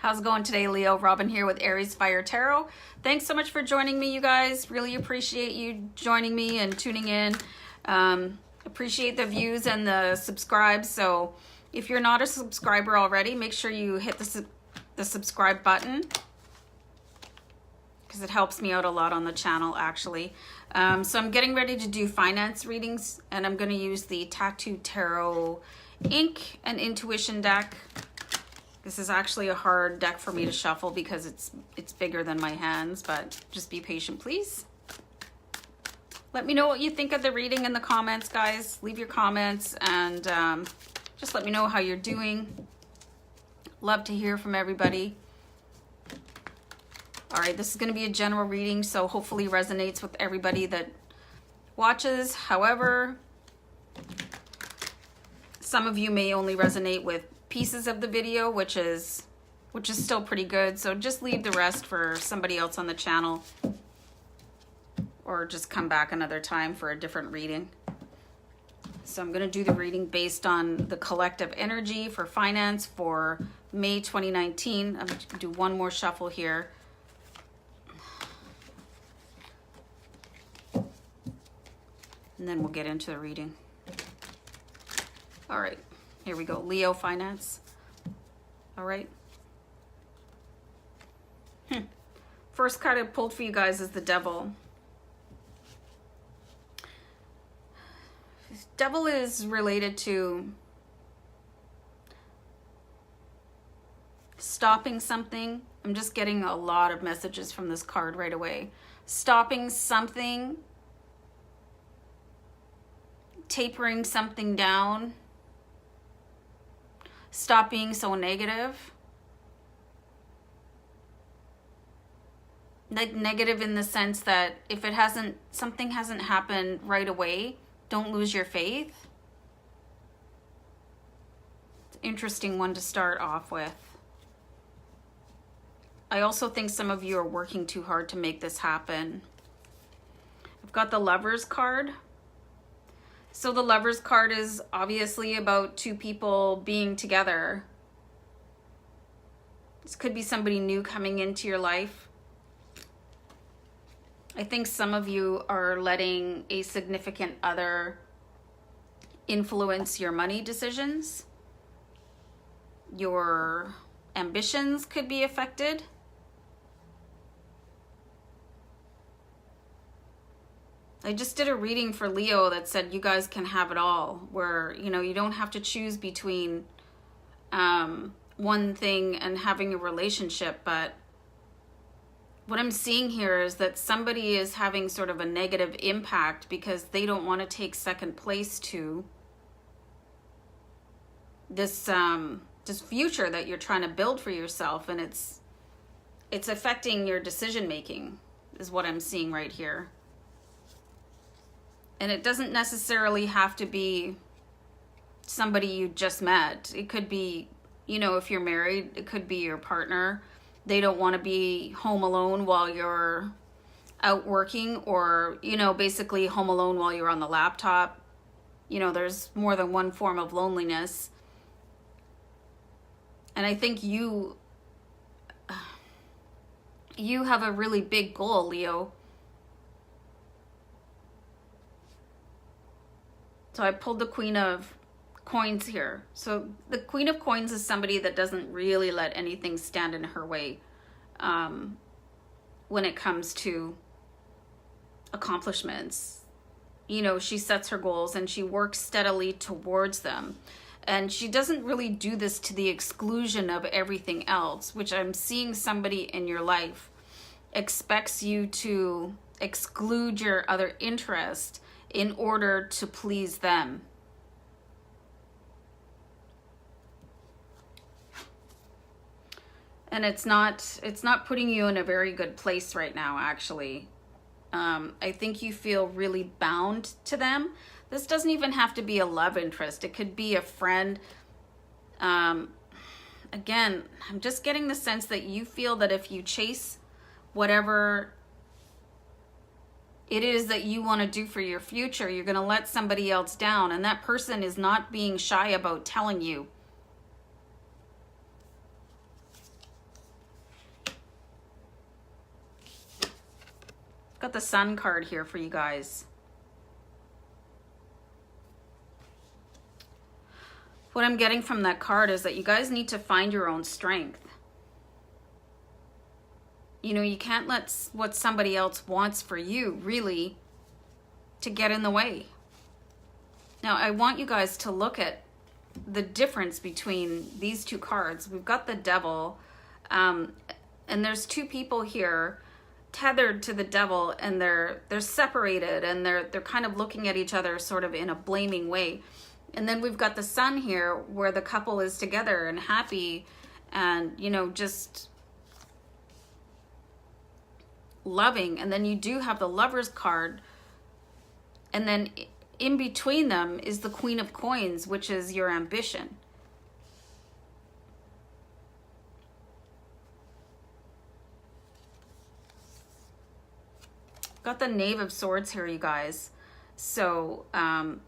How's it going today, Leo? Robin here with AriesFireTarot. Thanks so much for joining me, you guys. Really appreciate you joining me and tuning in. Appreciate the views and the subscribes. So if you're not a subscriber already, make sure you hit the subscribe button, because it helps me out a lot on the channel, actually. So I'm getting ready to do finance readings, and I'm going to use the Tattoo Tarot ink and intuition deck. This is actually a hard deck for me to shuffle because it's bigger than my hands, but just be patient, please. Let me know what you think of the reading in the comments, guys. Leave your comments and just let me know how you're doing. Love to hear from everybody. All right, this is going to be a general reading, so hopefully resonates with everybody that watches. However, some of you may only resonate with pieces of the video, which is still pretty good. So just leave the rest for somebody else on the channel, or just come back another time for a different reading. So I'm going to do the reading based on the collective energy for finance for May 2019. I'm going to do one more shuffle here. And then we'll get into the reading. All right, here we go. Leo finance. All right. First card I pulled for you guys is the Devil. Devil is related to stopping something. I'm just getting a lot of messages from this card right away. Stopping something, tapering something down, stop being so negative. Like negative in the sense that if something hasn't happened right away, don't lose your faith. It's an interesting one to start off with. I also think some of you are working too hard to make this happen. I've got the Lovers card. So the Lovers card is obviously about two people being together. This could be somebody new coming into your life. I think some of you are letting a significant other influence your money decisions. Your ambitions could be affected. I just did a reading for Leo that said you guys can have it all, where, you know, you don't have to choose between one thing and having a relationship. But what I'm seeing here is that somebody is having sort of a negative impact because they don't want to take second place to this this future that you're trying to build for yourself, and it's affecting your decision making, is what I'm seeing right here. And it doesn't necessarily have to be somebody you just met. It could be, you know, if you're married, it could be your partner. They don't want to be home alone while you're out working, or, you know, basically home alone while you're on the laptop. You know, there's more than one form of loneliness. And I think you have a really big goal, Leo. So I pulled the Queen of Coins here. So the Queen of Coins is somebody that doesn't really let anything stand in her way when it comes to accomplishments. You know, she sets her goals and she works steadily towards them. And she doesn't really do this to the exclusion of everything else, which I'm seeing somebody in your life expects you to exclude your other interest in order to please them. And it's not putting you in a very good place right now, actually. I think you feel really bound to them. This doesn't even have to be a love interest. It could be a friend. Again, I'm just getting the sense that you feel that if you chase whatever it is that you want to do for your future, you're going to let somebody else down. And that person is not being shy about telling you. Got the Sun card here for you guys. What I'm getting from that card is that you guys need to find your own strength. You know, you can't let what somebody else wants for you really to get in the way. Now, I want you guys to look at the difference between these two cards. We've got the Devil, and there's two people here tethered to the Devil, and they're separated, and they're kind of looking at each other sort of in a blaming way. And then we've got the Sun here where the couple is together and happy and, you know, just loving. And then you do have the Lovers card, and then in between them is the Queen of Coins, which is your ambition. Got the Knave of Swords here, you guys. So, I'm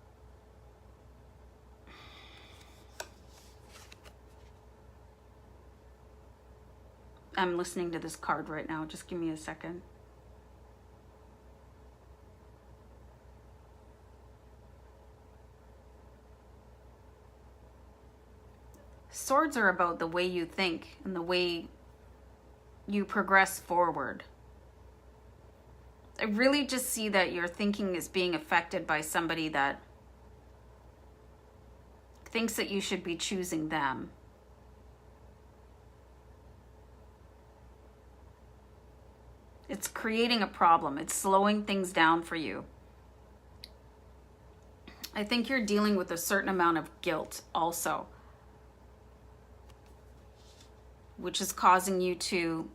listening to this card right now. Just give me a second. Swords are about the way you think and the way you progress forward. I really just see that your thinking is being affected by somebody that thinks that you should be choosing them. It's creating a problem. It's slowing things down for you. I think you're dealing with a certain amount of guilt also, which is causing you to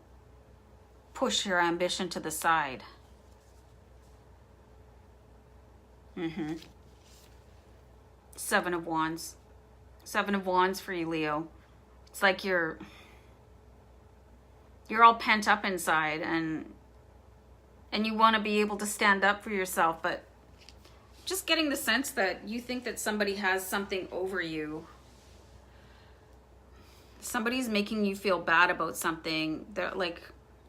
push your ambition to the side. Seven of Wands. Seven of Wands for you, Leo. It's like you're all pent up inside, and you want to be able to stand up for yourself, but just getting the sense that you think that somebody has something over you. Somebody's making you feel bad about something. They're like,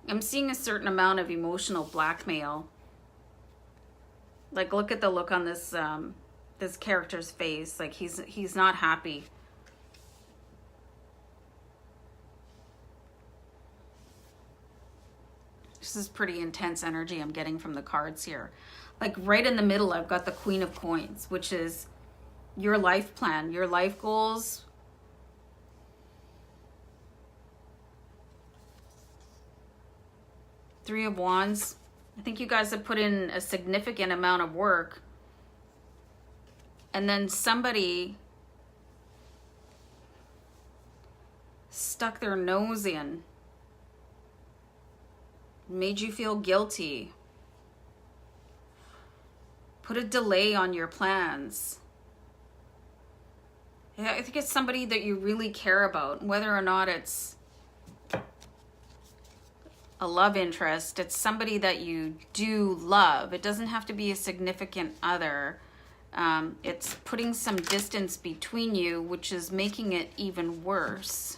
I'm seeing a certain amount of emotional blackmail. Like, look at the look on this this character's face. Like, he's not happy. This is pretty intense energy I'm getting from the cards here. Like, right in the middle, I've got the Queen of Coins, which is your life plan, your life goals. Three of Wands. I think you guys have put in a significant amount of work. And then somebody stuck their nose in. Made you feel guilty. Put a delay on your plans. Yeah, I think it's somebody that you really care about, whether or not it's a love interest. It's somebody that you do love. It doesn't have to be a significant other. It's putting some distance between you, which is making it even worse.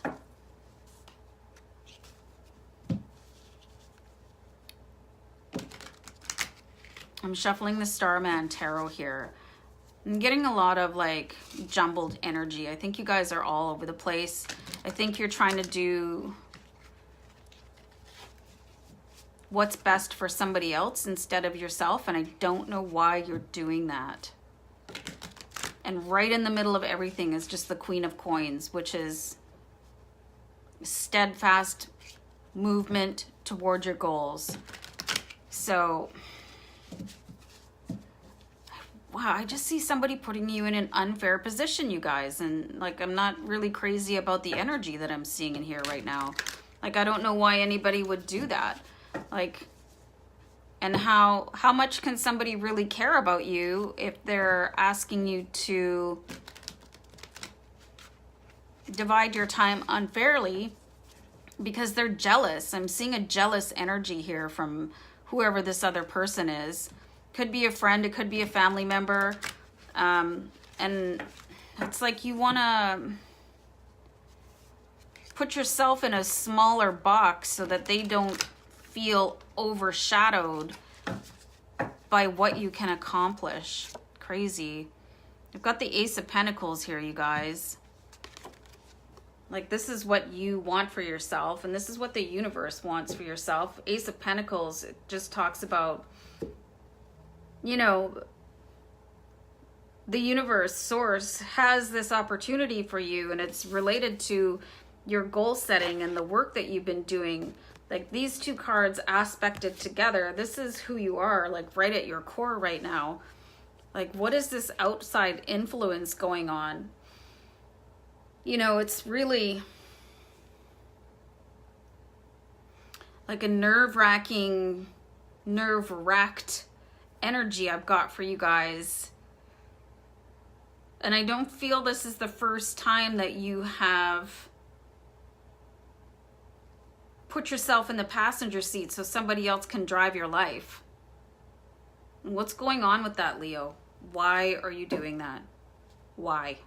I'm shuffling the Starman Tarot here. I'm getting a lot of like jumbled energy. I think you guys are all over the place. I think you're trying to do what's best for somebody else instead of yourself, and I don't know why you're doing that. And right in the middle of everything is just the Queen of Coins, which is steadfast movement toward your goals. So, wow, I just see somebody putting you in an unfair position, you guys. And like, I'm not really crazy about the energy that I'm seeing in here right now. Like, I don't know why anybody would do that. Like, and how much can somebody really care about you if they're asking you to divide your time unfairly because they're jealous? I'm seeing a jealous energy here from whoever this other person is. Could be a friend, it could be a family member. And it's like you want to put yourself in a smaller box so that they don't feel overshadowed by what you can accomplish. Crazy. I've got the Ace of Pentacles here, you guys. Like, this is what you want for yourself, and this is what the universe wants for yourself. Ace of Pentacles, it just talks about, you know, the universe, source, has this opportunity for you, and it's related to your goal setting and the work that you've been doing. Like, these two cards aspected together, this is who you are, like, right at your core right now. Like, what is this outside influence going on? You know, it's really like a nerve-wracking, nerve-wracked energy I've got for you guys. And I don't feel this is the first time that you have put yourself in the passenger seat so somebody else can drive your life. What's going on with that, Leo? Why are you doing that? Why?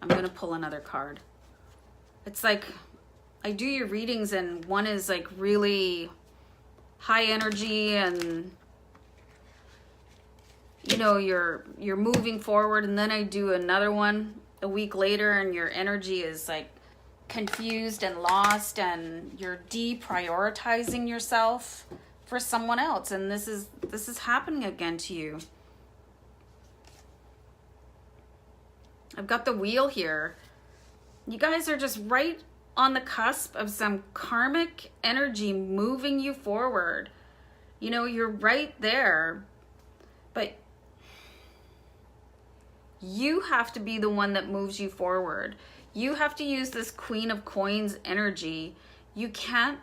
I'm going to pull another card. It's like I do your readings and one is like really high energy and, you know, you're moving forward, and then I do another one a week later and your energy is like confused and lost and you're deprioritizing yourself for someone else, and this is happening again to you. I've got the Wheel here. You guys are just right on the cusp of some karmic energy moving you forward. You know, you're right there, but you have to be the one that moves you forward. You have to use this Queen of Coins energy. You can't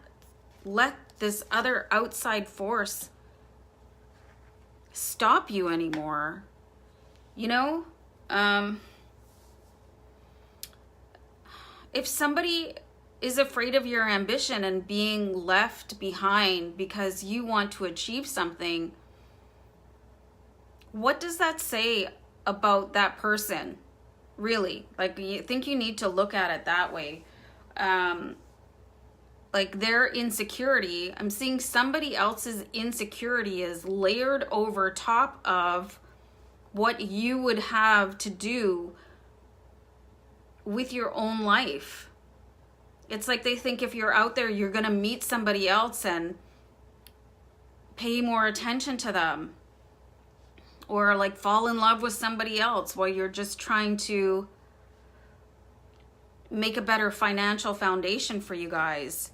let this other outside force stop you anymore. You know? If somebody is afraid of your ambition and being left behind because you want to achieve something, what does that say about that person? Really? Like, you think you need to look at it that way. Like, their insecurity, I'm seeing somebody else's insecurity is layered over top of what you would have to do with your own life. It's like they think if you're out there, you're going to meet somebody else and pay more attention to them, or like fall in love with somebody else while you're just trying to make a better financial foundation for you guys.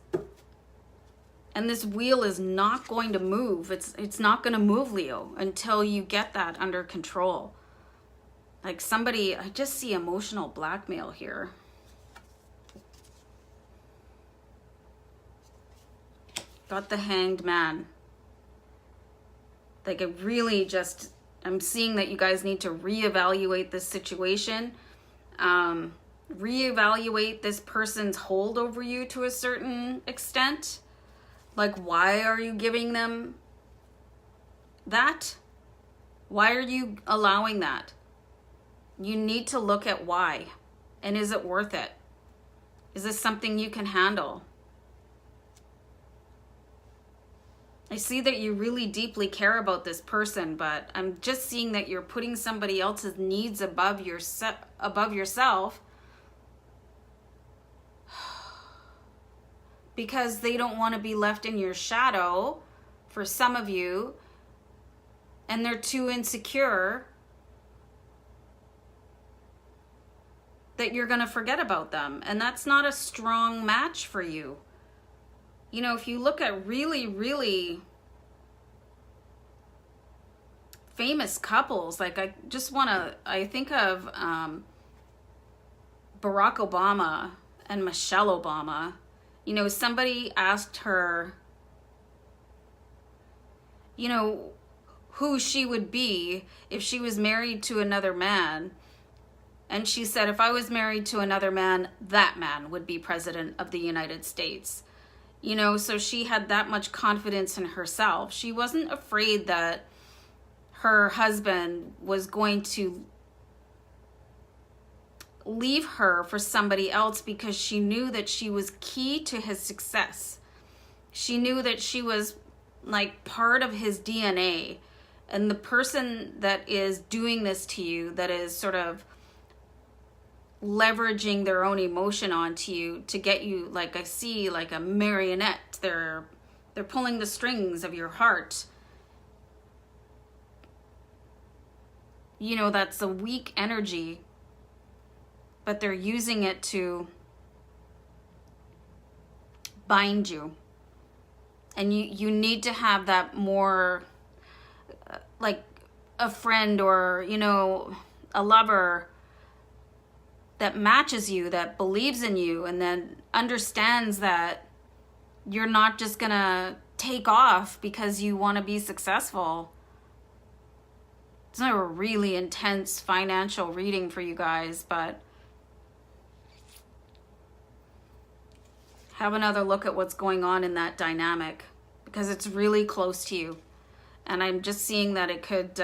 And this wheel is not going to move. It's not going to move, Leo, until you get that under control. Like, somebody, I just see emotional blackmail here. Got the Hanged Man. Like, it really just, I'm seeing that you guys need to reevaluate this situation. Reevaluate this person's hold over you to a certain extent. Like, why are you giving them that? Why are you allowing that? You need to look at why. And is it worth it? Is this something you can handle? I see that you really deeply care about this person, but I'm just seeing that you're putting somebody else's needs above yourself because they don't want to be left in your shadow, for some of you, and they're too insecure that you're going to forget about them. And that's not a strong match for you. You know, if you look at really, really famous couples, like I think of Barack Obama and Michelle Obama. You know, somebody asked her, you know, who she would be if she was married to another man. And she said, if I was married to another man, that man would be president of the United States. You know, so she had that much confidence in herself. She wasn't afraid that her husband was going to leave her for somebody else because she knew that she was key to his success. she knew that she was like part of his DNA. And the person that is doing this to you, that is sort of leveraging their own emotion onto you to get you, like I see, like a marionette. They're pulling the strings of your heart. You know, that's a weak energy, but they're using it to bind you. And you need to have that more, like a friend or, you know, a lover that matches you, that believes in you, and then understands that you're not just gonna take off because you want to be successful. It's not a really intense financial reading for you guys, but have another look at what's going on in that dynamic, because it's really close to you. And I'm just seeing that it could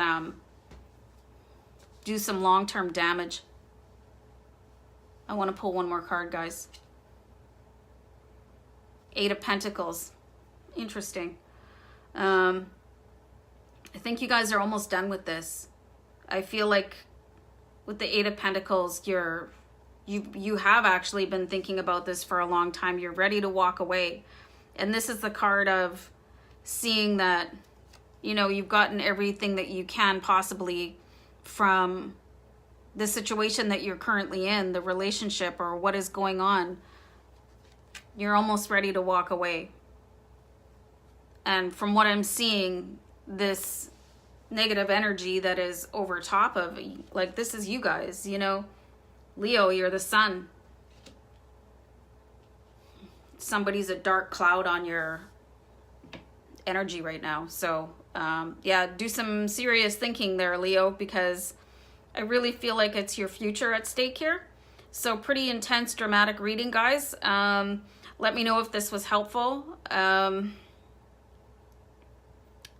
do some long-term damage. I want to pull one more card, guys. Eight of Pentacles. Interesting. I think you guys are almost done with this. I feel like with the Eight of Pentacles, you have actually been thinking about this for a long time. You're ready to walk away. And this is the card of seeing that, you know, you've gotten everything that you can possibly from the situation that you're currently in, the relationship or what is going on. You're almost ready to walk away. And from what I'm seeing, this negative energy that is over top of, like, this is you guys, you know, Leo, you're the sun. Somebody's a dark cloud on your energy right now. So yeah, do some serious thinking there, Leo, because I really feel like it's your future at stake here. So pretty intense, dramatic reading, guys. Let me know if this was helpful.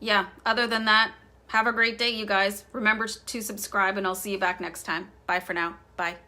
Yeah, other than that, have a great day, you guys. Remember to subscribe, and I'll see you back next time. Bye for now. Bye.